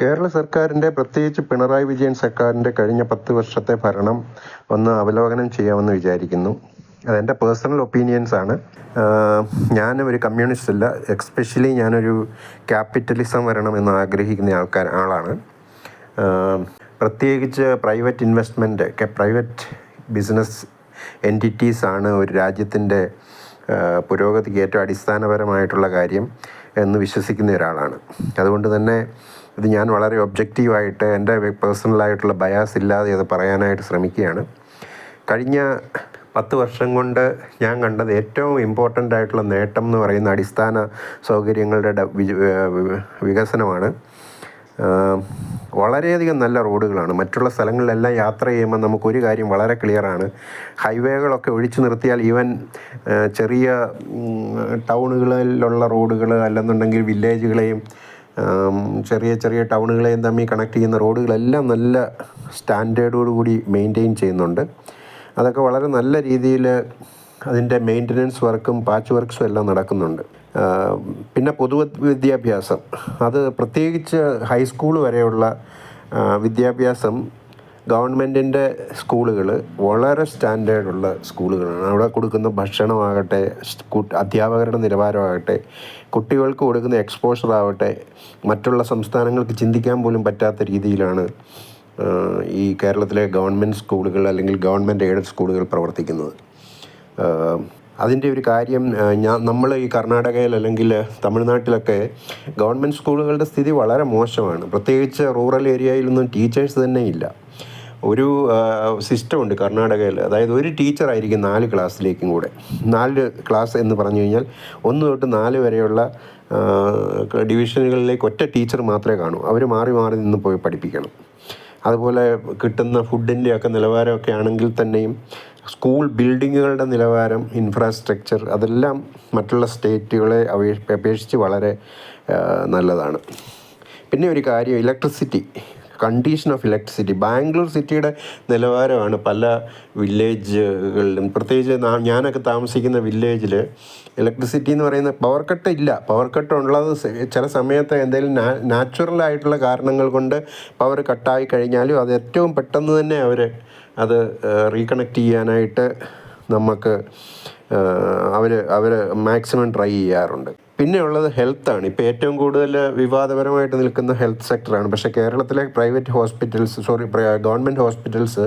കേരള സർക്കാരിൻ്റെ, പ്രത്യേകിച്ച് പിണറായി വിജയൻ സർക്കാരിൻ്റെ കഴിഞ്ഞ 10 വർഷത്തെ ഭരണം ഒന്ന് അവലോകനം ചെയ്യാമെന്ന് വിചാരിക്കുന്നു. അതെൻ്റെ പേഴ്സണൽ ഒപ്പീനിയൻസ് ആണ്. ഞാനും ഒരു കമ്മ്യൂണിസ്റ്റ് അല്ല. എക്സ്പെഷ്യലി ഞാനൊരു ക്യാപിറ്റലിസം വരണമെന്ന് ആഗ്രഹിക്കുന്ന ആളാണ്. പ്രത്യേകിച്ച് പ്രൈവറ്റ് ഇൻവെസ്റ്റ്മെൻറ്റ്, പ്രൈവറ്റ് ബിസിനസ് എൻറ്റിറ്റീസാണ് ഒരു രാജ്യത്തിൻ്റെ പുരോഗതിക്ക് ഏറ്റവും അടിസ്ഥാനപരമായിട്ടുള്ള കാര്യം എന്ന് വിശ്വസിക്കുന്ന ഒരാളാണ്. അതുകൊണ്ട് തന്നെ ഇത് ഞാൻ വളരെ ഒബ്ജക്റ്റീവായിട്ട് എൻ്റെ പേഴ്സണലായിട്ടുള്ള ബയാസ് ഇല്ലാതെ അത് പറയാനായിട്ട് ശ്രമിക്കുകയാണ്. കഴിഞ്ഞ 10 വർഷം കൊണ്ട് ഞാൻ കണ്ടത് ഏറ്റവും ഇമ്പോർട്ടൻ്റ് ആയിട്ടുള്ള നേട്ടം എന്ന് പറയുന്ന അടിസ്ഥാന സൗകര്യങ്ങളുടെ വികസനമാണ്. വളരെയധികം നല്ല റോഡുകളാണ്. മറ്റുള്ള സ്ഥലങ്ങളിലെല്ലാം യാത്ര ചെയ്യുമ്പോൾ നമുക്കൊരു കാര്യം വളരെ ക്ലിയറാണ്. ഹൈവേകളൊക്കെ ഒഴിച്ചു നിർത്തിയാൽ ഈവൻ ചെറിയ ടൗണുകളിലുള്ള റോഡുകൾ അല്ലെന്നുണ്ടെങ്കിൽ വില്ലേജുകളെയും ചെറിയ ചെറിയ ടൗണുകളെയും തമ്മിൽ കണക്ട് ചെയ്യുന്ന റോഡുകളെല്ലാം നല്ല സ്റ്റാൻഡേർഡോടു കൂടി മെയിൻറ്റെയിൻ ചെയ്യുന്നുണ്ട്. അതൊക്കെ വളരെ നല്ല രീതിയിൽ അതിൻ്റെ മെയിൻ്റനൻസ് വർക്കും പാച്ച് വർക്ക്സും എല്ലാം നടക്കുന്നുണ്ട്. പിന്നെ പൊതുവിദ്യാഭ്യാസം, അത് പ്രത്യേകിച്ച് ഹൈസ്കൂൾ വരെയുള്ള വിദ്യാഭ്യാസം ഗവൺമെൻറ്റിൻ്റെ സ്കൂളുകൾ വളരെ സ്റ്റാൻഡേർഡുള്ള സ്കൂളുകളാണ്. അവിടെ കൊടുക്കുന്ന ഭക്ഷണമാകട്ടെ, അധ്യാപകരുടെ നിലവാരമാകട്ടെ, കുട്ടികൾക്ക് കൊടുക്കുന്ന എക്സ്പോഷർ ആവട്ടെ, മറ്റുള്ള സംസ്ഥാനങ്ങൾക്ക് ചിന്തിക്കാൻ പോലും പറ്റാത്ത രീതിയിലാണ് ഈ കേരളത്തിലെ ഗവൺമെൻറ് സ്കൂളുകൾ അല്ലെങ്കിൽ ഗവൺമെൻറ് എയ്ഡഡ് സ്കൂളുകൾ പ്രവർത്തിക്കുന്നത്. അതിൻ്റെ ഒരു കാര്യം നമ്മൾ ഈ കർണാടകയിൽ അല്ലെങ്കിൽ തമിഴ്നാട്ടിലൊക്കെ ഗവൺമെൻറ് സ്കൂളുകളുടെ സ്ഥിതി വളരെ മോശമാണ്. പ്രത്യേകിച്ച് റൂറൽ ഏരിയയിലൊന്നും ടീച്ചേഴ്സ് തന്നെ ഇല്ല. ഒരു സിസ്റ്റമുണ്ട് കർണാടകയിൽ, അതായത് ഒരു ടീച്ചറായിരിക്കും 4 ക്ലാസ്സിലേക്കും കൂടെ. 4 ക്ലാസ് എന്ന് പറഞ്ഞു കഴിഞ്ഞാൽ 1 തൊട്ട് 4 വരെയുള്ള ഡിവിഷനുകളിലേക്ക് ഒറ്റ ടീച്ചർ മാത്രമേ കാണൂ. അവർ മാറി മാറി നിന്ന് പോയി പഠിപ്പിക്കണം. അതുപോലെ കിട്ടുന്ന ഫുഡിൻ്റെയൊക്കെ നിലവാരമൊക്കെ ആണെങ്കിൽ തന്നെയും സ്കൂൾ ബിൽഡിങ്ങുകളുടെ നിലവാരം, ഇൻഫ്രാസ്ട്രക്ചർ, അതെല്ലാം മറ്റുള്ള സ്റ്റേറ്റുകളെ അപേക്ഷിച്ച് വളരെ നല്ലതാണ്. പിന്നെ ഒരു കാര്യം, electricity, condition of electricity. Bangalore സിറ്റിയുടെ നിലവാരമാണ് പല വില്ലേജുകളിലും. പ്രത്യേകിച്ച് ഞാനൊക്കെ താമസിക്കുന്ന വില്ലേജിൽ ഇലക്ട്രിസിറ്റി എന്ന് പറയുന്ന പവർ കട്ട് ഇല്ല. പവർ കട്ട് ഉള്ളത് ചില സമയത്ത് എന്തെങ്കിലും നാച്ചുറലായിട്ടുള്ള കാരണങ്ങൾ കൊണ്ട് പവർ കട്ടായി കഴിഞ്ഞാലും അത് ഏറ്റവും പെട്ടെന്ന് തന്നെ അത് റീകണക്ട് ചെയ്യാനായിട്ട് നമുക്ക് അവർ മാക്സിമം ട്രൈ ചെയ്യാറുണ്ട്. പിന്നെ ഉള്ളത് ഹെൽത്താണ്. ഇപ്പോൾ ഏറ്റവും കൂടുതൽ വിവാദപരമായിട്ട് നിൽക്കുന്ന ഹെൽത്ത് സെക്ടറാണ്. പക്ഷേ കേരളത്തിലെ government hospitals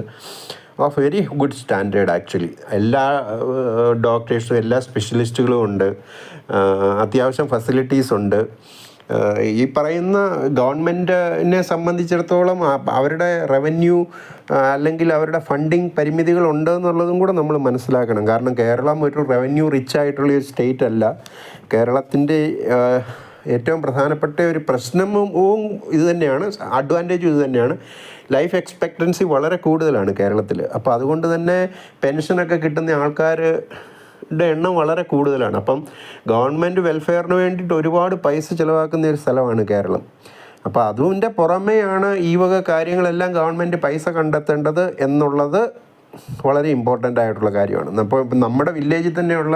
of very good standard actually. എല്ലാ ഡോക്ടേഴ്സും എല്ലാ സ്പെഷ്യലിസ്റ്റുകളും ഉണ്ട്. അത്യാവശ്യം ഫെസിലിറ്റീസ് ഉണ്ട്. ഈ പറയുന്ന ഗവൺമെൻറ്റിനെ സംബന്ധിച്ചിടത്തോളം അവരുടെ റവന്യൂ അല്ലെങ്കിൽ അവരുടെ ഫണ്ടിങ് പരിമിതികൾ ഉണ്ടെന്നുള്ളതും കൂടെ നമ്മൾ മനസ്സിലാക്കണം. കാരണം കേരളം ഒരു റവന്യൂ റിച്ച് ആയിട്ടുള്ള ഒരു സ്റ്റേറ്റ് അല്ല. കേരളത്തിൻ്റെ ഏറ്റവും പ്രധാനപ്പെട്ട ഒരു പ്രശ്നവും ഇത് തന്നെയാണ്, അഡ്വാൻറ്റേജും ഇത് തന്നെയാണ്. ലൈഫ് എക്സ്പെക്റ്റൻസി വളരെ കൂടുതലാണ് കേരളത്തിൽ. അപ്പോൾ അതുകൊണ്ട് തന്നെ പെൻഷനൊക്കെ കിട്ടുന്ന ആൾക്കാരുടെ എണ്ണം വളരെ കൂടുതലാണ്. അപ്പം ഗവൺമെൻറ് വെൽഫെയറിന് വേണ്ടിയിട്ട് ഒരുപാട് പൈസ ചിലവാക്കുന്ന ഒരു സ്ഥലമാണ് കേരളം. അപ്പോൾ അതിൻ്റെ പുറമെയാണ് ഈ വക കാര്യങ്ങളെല്ലാം ഗവൺമെൻറ് പൈസ കണ്ടെത്തേണ്ടത് എന്നുള്ളത് വളരെ ഇമ്പോർട്ടൻ്റ് ആയിട്ടുള്ള കാര്യമാണ്. അപ്പോൾ നമ്മുടെ വില്ലേജിൽ തന്നെയുള്ള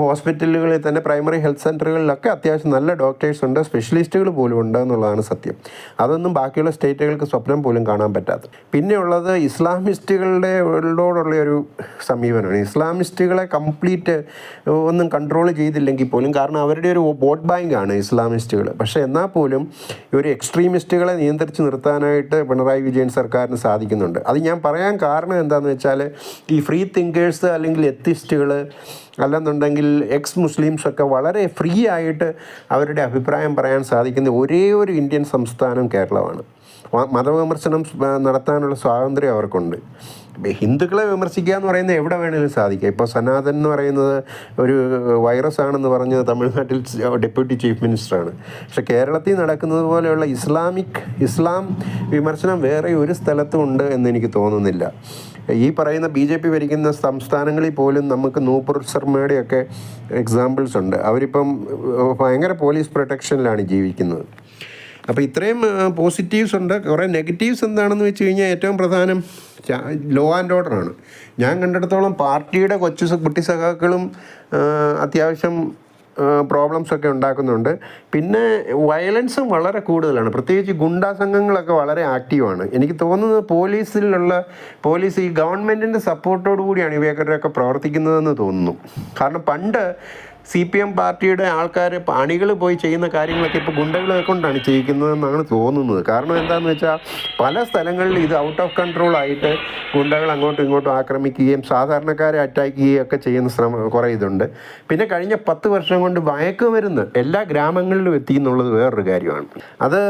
ഹോസ്പിറ്റലുകളിൽ തന്നെ, പ്രൈമറി ഹെൽത്ത് സെൻ്ററുകളിലൊക്കെ അത്യാവശ്യം നല്ല ഡോക്ടേഴ്സ് ഉണ്ട്, സ്പെഷ്യലിസ്റ്റുകൾ പോലും ഉണ്ട് എന്നുള്ളതാണ് സത്യം. അതൊന്നും ബാക്കിയുള്ള സ്റ്റേറ്റുകൾക്ക് സ്വപ്നം പോലും കാണാൻ പറ്റാത്തത്. പിന്നെ ഉള്ളത് ഇസ്ലാമിസ്റ്റുകളുടെ ഒരു സമീപനമാണ്. ഇസ്ലാമിസ്റ്റുകളെ കംപ്ലീറ്റ് ഒന്നും കൺട്രോൾ ചെയ്തില്ലെങ്കിൽ പോലും, കാരണം അവരുടെ ഒരു വോട്ട് ബാങ്കാണ് ഇസ്ലാമിസ്റ്റുകൾ. പക്ഷേ എന്നാൽ പോലും ഒരു എക്സ്ട്രീമിസ്റ്റുകളെ നിയന്ത്രിച്ച് നിർത്താനായിട്ട് പിണറായി വിജയൻ സർക്കാരിന് സാധിക്കുന്നുണ്ട്. അത് ഞാൻ പറയാൻ കാരണം എന്താണെന്ന് വെച്ചാൽ, ഈ ഫ്രീ തിങ്കേഴ്സ് അല്ലെങ്കിൽ എത്തിസ്റ്റുകൾ അല്ലെന്നുണ്ടെങ്കിൽ എക്സ് മുസ്ലിംസൊക്കെ വളരെ ഫ്രീ ആയിട്ട് അവരുടെ അഭിപ്രായം പറയാൻ സാധിക്കുന്ന ഒരേ ഒരു ഇന്ത്യൻ സംസ്ഥാനം കേരളമാണ്. മതവിമർശനം നടത്താനുള്ള സ്വാതന്ത്ര്യം അവർക്കുണ്ട്. ഹിന്ദുക്കളെ വിമർശിക്കുക എന്ന് പറയുന്നത് എവിടെ വേണമെങ്കിലും സാധിക്കുക. ഇപ്പോൾ സനാതൻ എന്ന് പറയുന്നത് ഒരു വൈറസ് ആണെന്ന് പറഞ്ഞ് തമിഴ്നാട്ടിൽ ഡെപ്യൂട്ടി ചീഫ് മിനിസ്റ്ററാണ്. പക്ഷേ കേരളത്തിൽ നടക്കുന്നത് പോലെയുള്ള ഇസ്ലാം വിമർശനം വേറെ ഒരു സ്ഥലത്തും ഉണ്ട് എന്നെനിക്ക് തോന്നുന്നില്ല. ഈ പറയുന്ന BJP ഭരിക്കുന്ന സംസ്ഥാനങ്ങളിൽ പോലും നമുക്ക് നൂപുർ ശർമ്മയുടെയൊക്കെ എക്സാമ്പിൾസ് ഉണ്ട്. അവരിപ്പം ഭയങ്കര പോലീസ് പ്രൊട്ടക്ഷനിലാണ് ജീവിക്കുന്നത്. അപ്പോൾ ഇത്രയും പോസിറ്റീവ്സ് ഉണ്ട്. കുറേ നെഗറ്റീവ്സ് എന്താണെന്ന് വെച്ച് കഴിഞ്ഞാൽ ഏറ്റവും പ്രധാനം ലോ ആൻഡ് ഓർഡറാണ്. ഞാൻ കണ്ടിടത്തോളം പാർട്ടിയുടെ കുട്ടി സഖാക്കളും അത്യാവശ്യം പ്രോബ്ലംസൊക്കെ ഉണ്ടാക്കുന്നുണ്ട്. പിന്നെ വയലൻസും വളരെ കൂടുതലാണ്, പ്രത്യേകിച്ച് ഗുണ്ടാ സംഘങ്ങളൊക്കെ വളരെ ആക്റ്റീവാണ്. എനിക്ക് തോന്നുന്നത് പോലീസ് ഈ ഗവൺമെൻറ്റിൻ്റെ സപ്പോർട്ടോടു കൂടിയാണ് ഇവയൊക്കെ പ്രവർത്തിക്കുന്നതെന്ന് തോന്നുന്നു. കാരണം പണ്ട് CPM പാർട്ടിയുടെ ആൾക്കാർ അണികൾ പോയി ചെയ്യുന്ന കാര്യങ്ങളൊക്കെ ഇപ്പോൾ ഗുണ്ടകളെ കൊണ്ടാണ് ചെയ്യിക്കുന്നതെന്നാണ് തോന്നുന്നത്. കാരണം എന്താണെന്ന് വെച്ചാൽ പല സ്ഥലങ്ങളിൽ ഇത് ഔട്ട് ഓഫ് കൺട്രോൾ ആയിട്ട് ഗുണ്ടകൾ അങ്ങോട്ടും ഇങ്ങോട്ടും ആക്രമിക്കുകയും സാധാരണക്കാരെ അറ്റാക്ക് ചെയ്യുകയും ഒക്കെ ചെയ്യുന്ന കുറേ ഇതുണ്ട്. പിന്നെ കഴിഞ്ഞ 10 വർഷം കൊണ്ട് മയക്കുമരുന്ന് എല്ലാ ഗ്രാമങ്ങളിലും എത്തി എന്നുള്ളത് വേറൊരു കാര്യമാണ്. അത്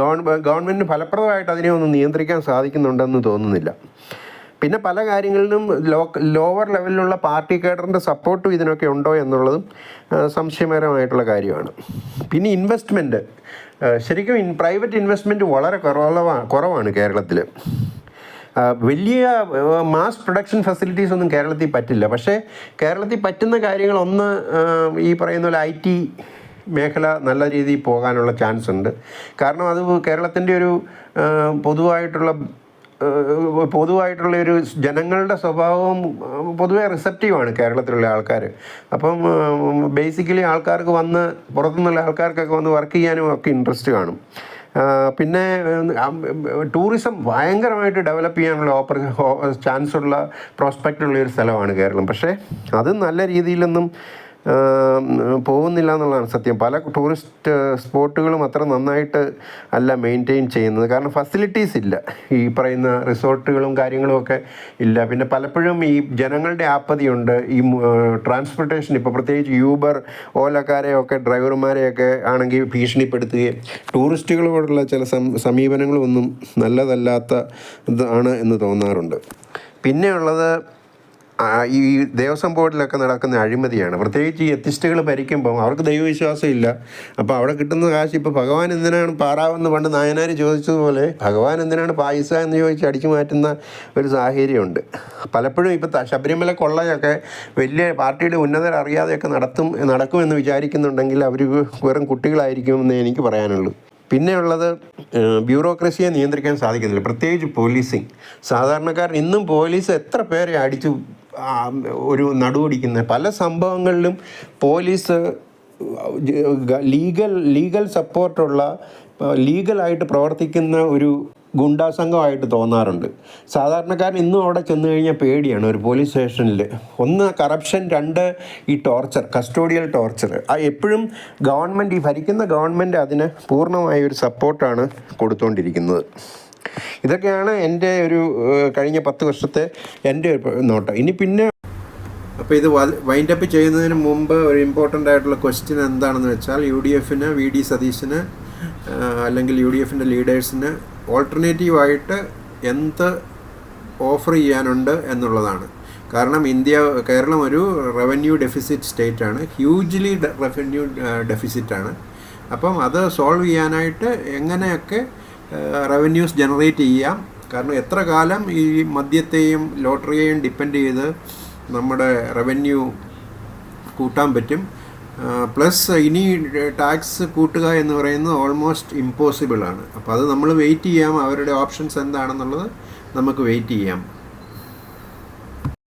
ഗവൺമെൻറ്റിന് ഫലപ്രദമായിട്ട് അതിനെ ഒന്ന് നിയന്ത്രിക്കാൻ സാധിക്കുന്നുണ്ടെന്ന് തോന്നുന്നില്ല. പിന്നെ പല കാര്യങ്ങളിലും ലോവർ ലെവലിലുള്ള പാർട്ടി കേഡറിൻ്റെ സപ്പോർട്ടും ഇതിനൊക്കെ ഉണ്ടോ എന്നുള്ളതും സംശയകരമായിട്ടുള്ള കാര്യമാണ്. പിന്നെ ഇൻവെസ്റ്റ്മെൻറ്റ്, ശരിക്കും പ്രൈവറ്റ് ഇൻവെസ്റ്റ്മെൻറ്റ് വളരെ കുറവാണ് കേരളത്തിൽ. വലിയ മാസ് പ്രൊഡക്ഷൻ ഫെസിലിറ്റീസ് ഒന്നും കേരളത്തിൽ പറ്റില്ല. പക്ഷേ കേരളത്തിൽ പറ്റുന്ന കാര്യങ്ങളൊന്ന് ഈ പറയുന്ന പോലെ IT മേഖല നല്ല രീതിയിൽ പോകാനുള്ള ചാൻസ് ഉണ്ട്. കാരണം അത് കേരളത്തിൻ്റെ ഒരു പൊതുവായിട്ടുള്ള ഒരു ജനങ്ങളുടെ സ്വഭാവം പൊതുവെ റിസപ്റ്റീവാണ് കേരളത്തിലുള്ള ആൾക്കാർ. അപ്പം ബേസിക്കലി പുറത്തുനിന്നുള്ള ആൾക്കാർക്കൊക്കെ വന്ന് വർക്ക് ചെയ്യാനും ഒക്കെ ഇൻട്രസ്റ്റ് കാണും. പിന്നെ ടൂറിസം ഭയങ്കരമായിട്ട് ഡെവലപ്പ് ചെയ്യാനുള്ള ചാൻസുള്ള പ്രോസ്പെക്റ്റുള്ള ഒരു സ്ഥലമാണ് കേരളം. പക്ഷേ അത് നല്ല രീതിയിലൊന്നും പോകുന്നില്ല എന്നുള്ളതാണ് സത്യം. പല ടൂറിസ്റ്റ് സ്പോട്ടുകളും അത്ര നന്നായിട്ട് അല്ല മെയിൻറ്റെയിൻ ചെയ്യുന്നത്. കാരണം ഫെസിലിറ്റീസ് ഇല്ല, ഈ പറയുന്ന റിസോർട്ടുകളും കാര്യങ്ങളും ഒക്കെ ഇല്ല. പിന്നെ പലപ്പോഴും ഈ ജനങ്ങളുടെ ആപ്പതിയുണ്ട്. ഈ ട്രാൻസ്പോർട്ടേഷൻ ഇപ്പോൾ പ്രത്യേകിച്ച് യൂബർ ഓലക്കാരെയൊക്കെ ഡ്രൈവർമാരെയൊക്കെ ആണെങ്കിൽ ഭീഷണിപ്പെടുത്തുകയും ടൂറിസ്റ്റുകളോടുള്ള ചില സമീപനങ്ങളൊന്നും നല്ലതല്ലാത്തതാണ് എന്ന് തോന്നാറുണ്ട്. പിന്നെയുള്ളത് ഈ ദേവസ്വം ബോർഡിലൊക്കെ നടക്കുന്ന അഴിമതിയാണ്. പ്രത്യേകിച്ച് ഈ എത്തിസ്റ്റുകൾ ഭരിക്കുമ്പം അവർക്ക് ദൈവവിശ്വാസം ഇല്ല. അപ്പോൾ അവിടെ കിട്ടുന്ന കാശ് ഇപ്പോൾ ഭഗവാൻ എന്തിനാണ് പാറാവെന്ന് പണ്ട് നായനാർ ചോദിച്ചതുപോലെ ഭഗവാൻ എന്തിനാണ് പായസ എന്ന് ചോദിച്ച് അടിച്ചു മാറ്റുന്ന ഒരു സാഹചര്യമുണ്ട്. പലപ്പോഴും ഇപ്പോൾ ശബരിമല കൊള്ളയൊക്കെ വലിയ പാർട്ടിയുടെ ഉന്നതർ അറിയാതെയൊക്കെ നടക്കുമെന്ന് വിചാരിക്കുന്നുണ്ടെങ്കിൽ അവർ വെറും കുട്ടികളായിരിക്കുമെന്ന് എനിക്ക് പറയാനുള്ളൂ. പിന്നെയുള്ളത് ബ്യൂറോക്രസിയെ നിയന്ത്രിക്കാൻ സാധിക്കുന്നില്ല, പ്രത്യേകിച്ച് പോലീസിങ്. സാധാരണക്കാരൻ ഇന്നും പോലീസ് എത്ര പേരെ അടിച്ചു നടുവടിക്കുന്ന പല സംഭവങ്ങളിലും പോലീസ് ലീഗൽ സപ്പോർട്ടുള്ള ലീഗലായിട്ട് പ്രവർത്തിക്കുന്ന ഒരു ഗുണ്ടാസംഘമായിട്ട് തോന്നാറുണ്ട്. സാധാരണക്കാരൻ ഇന്നും അവിടെ ചെന്ന് കഴിഞ്ഞാൽ പേടിയാണ് ഒരു പോലീസ് സ്റ്റേഷനിൽ. ഒന്ന് കറപ്ഷൻ, 2 ഈ ടോർച്ചർ, കസ്റ്റോഡിയൽ ടോർച്ചർ. എപ്പോഴും ഈ ഭരിക്കുന്ന ഗവൺമെൻറ് അതിന് പൂർണ്ണമായ ഒരു സപ്പോർട്ടാണ് കൊടുത്തുകൊണ്ടിരിക്കുന്നത്. ഇതൊക്കെയാണ് എൻ്റെ ഒരു കഴിഞ്ഞ 10 വർഷത്തെ എൻ്റെ നോട്ടം. പിന്നെ അപ്പോൾ ഇത് വൈൻഡപ്പ് ചെയ്യുന്നതിന് മുമ്പ് ഒരു ഇമ്പോർട്ടൻ്റ് ആയിട്ടുള്ള ക്വസ്റ്റ്യൻ എന്താണെന്ന് വെച്ചാൽ, UDFന്, VD സതീശന് അല്ലെങ്കിൽ UDFൻ്റെ ലീഡേഴ്സിന് ഓൾട്ടർനേറ്റീവായിട്ട് എന്ത് ഓഫർ ചെയ്യാനുണ്ട് എന്നുള്ളതാണ്. കാരണം കേരളം ഒരു റവന്യൂ ഡെഫിസിറ്റ് സ്റ്റേറ്റാണ്, ഹ്യൂജ്ലി റവന്യൂ ഡെഫിസിറ്റാണ്. അപ്പം അത് സോൾവ് ചെയ്യാനായിട്ട് എങ്ങനെയൊക്കെ റവന്യൂസ് ജനറേറ്റ് ചെയ്യാം. കാരണം എത്ര കാലം ഈ മദ്യത്തെയും ലോട്ടറിയെയും ഡിപ്പെൻഡ് ചെയ്ത് നമ്മുടെ റവന്യൂ കൂട്ടാൻ പറ്റും. പ്ലസ് ഇനി ടാക്സ് കൂട്ടുക എന്ന് പറയുന്നത് ഓൾമോസ്റ്റ് ഇമ്പോസിബിളാണ്. അപ്പോൾ അത് നമ്മൾ വെയിറ്റ് ചെയ്യാം, അവരുടെ ഓപ്ഷൻസ് എന്താണെന്നുള്ളത് നമുക്ക് വെയിറ്റ് ചെയ്യാം.